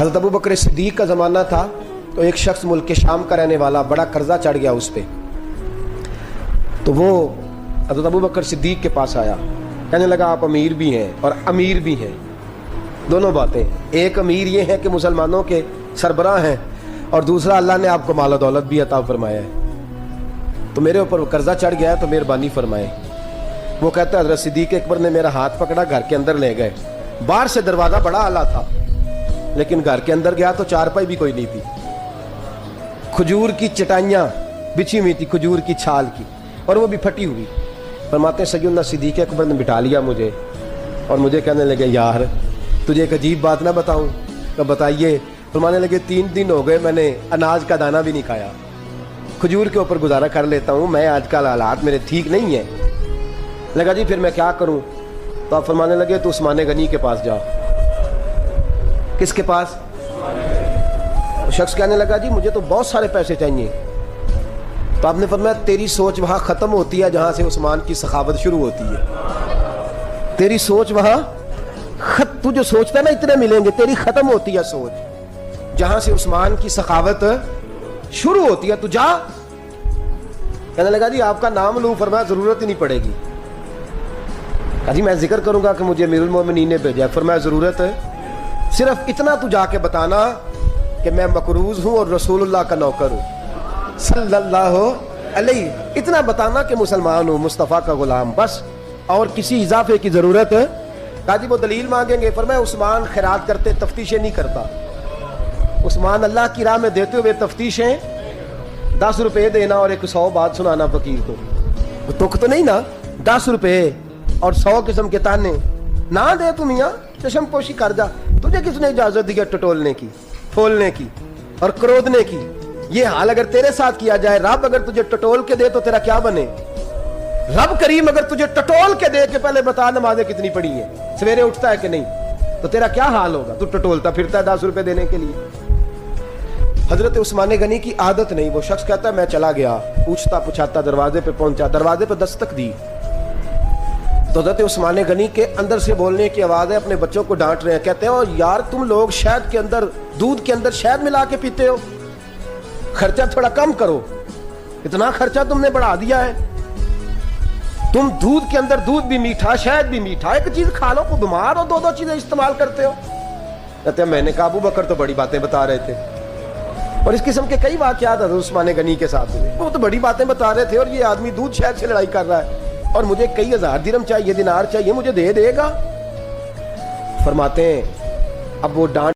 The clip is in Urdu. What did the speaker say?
حضرت ابو بکر صدیق کا زمانہ تھا تو ایک شخص ملک شام کا رہنے والا، بڑا قرضہ چڑھ گیا اس پہ، تو وہ حضرت ابو بکر صدیق کے پاس آیا، کہنے لگا آپ امیر بھی ہیں اور امیر بھی ہیں، دونوں باتیں، ایک امیر یہ ہے کہ مسلمانوں کے سربراہ ہیں، اور دوسرا اللہ نے آپ کو مال و دولت بھی عطا فرمایا ہے، تو میرے اوپر وہ قرضہ چڑھ گیا ہے تو مہربانی فرمائے۔ وہ کہتا ہے حضرت صدیق اکبر نے میرا ہاتھ پکڑا، گھر کے اندر لے گئے، باہر سے دروازہ بڑا اعلیٰ تھا لیکن گھر کے اندر گیا تو چارپائی بھی کوئی نہیں تھی، کھجور کی چٹائیاں بچھی ہوئی تھی، کھجور کی چھال کی، اور وہ بھی پھٹی ہوئی۔ فرماتے ہیں سیدنا صدیق اکبر نے بٹھا لیا مجھے اور مجھے کہنے لگے یار تجھے ایک عجیب بات نہ بتاؤں؟ کہ بتائیے۔ فرمانے لگے 3 دن ہو گئے میں نے اناج کا دانہ بھی نہیں کھایا، کھجور کے اوپر گزارا کر لیتا ہوں، میں آج کل حالات میرے ٹھیک نہیں ہیں۔ لگا جی پھر میں کیا کروں؟ تو آپ فرمانے لگے تو عثمان غنی کے پاس جا۔ کس کے پاس؟ شخص کہنے لگا جی مجھے تو بہت سارے پیسے چاہیے۔ تو آپ نے فرمایا تیری سوچ وہاں ختم ہوتی ہے جہاں سے عثمان کی سخاوت شروع ہوتی ہے، تیری سوچ وہاں تو جو سوچتا ہے نا اتنے ملیں گے، تیری ختم ہوتی ہے سوچ جہاں سے عثمان کی سخاوت شروع ہوتی ہے، تو جا۔ کہنے لگا جی آپ کا نام لوں؟ فرمایا ضرورت ہی نہیں پڑے گی۔ کہا جی میں ذکر کروں گا کہ مجھے امیر المومنین نے بھیجا ہے۔ فرمایا ضرورت ہے، صرف اتنا تو جا کے بتانا کہ میں مقروض ہوں اور رسول اللہ کا نوکر ہوں صلی اللہ علیہ، اتنا بتانا کہ مسلمان ہوں، مصطفیٰ کا غلام، بس، اور کسی اضافے کی ضرورت ہے۔ کہا جی وہ دلیل مانگیں گے؟ فرمایا عثمان خیرات کرتے تفتیشیں نہیں کرتا، عثمان اللہ کی راہ میں دیتے ہوئے تفتیشیں 10 روپے دینا اور 100 بات سنانا فقیر کو، تک تو نہیں نا، 10 روپے اور 100 قسم کے تانے نہ دے تو میاں چشم پوشی کر جا، تجھے کس نے اجازت دی ہے ٹٹولنے کی، پھولنے کی اور کرودنے کی؟ یہ حال اگر تیرے ساتھ کیا جائے، رب اگر تجھے ٹٹول کے دے تو تیرا کیا بنے؟ رب کریم اگر تجھے ٹٹول کے دے کہ پہلے بتا نمازیں کتنی پڑھی ہیں، سویرے اٹھتا ہے کہ نہیں، تو تیرا کیا حال ہوگا؟ تو ٹٹولتا پھرتا ہے 10 روپے دینے کے لیے۔ حضرت عثمان غنی کی عادت نہیں، وہ شخص کہتا ہے میں چلا گیا، پوچھتا پچھاتا دروازے پہ پہنچا، دروازے پہ دستک دی تو حضرت عثمان غنی کے اندر سے بولنے کی آواز ہے، اپنے بچوں کو ڈانٹ رہے ہیں، کہتے ہیں یار تم لوگ شہد کے اندر، دودھ کے اندر شہد ملا کے پیتے ہو، خرچہ تھوڑا کم کرو، اتنا خرچہ تم نے بڑھا دیا ہے، تم دودھ کے اندر دودھ بھی میٹھا شہد بھی میٹھا، ایک چیز کھا لو، کو بیمار ہو، 2 چیزیں استعمال کرتے ہو۔ کہتے ہیں میں نے کہا ابو بکر تو بڑی باتیں بتا رہے تھے، اور اس قسم کے کئی واقعات حضرت عثمان غنی کے ساتھ ہوئے، وہ تو بڑی باتیں بتا رہے تھے، اور یہ آدمی دودھ شہد سے لڑائی کر رہا ہے اور مجھے کئی ہزار درہم چاہیے، دینار چاہیے، مجھے دے گا؟ فرماتے ہیں اب وہ ڈانٹ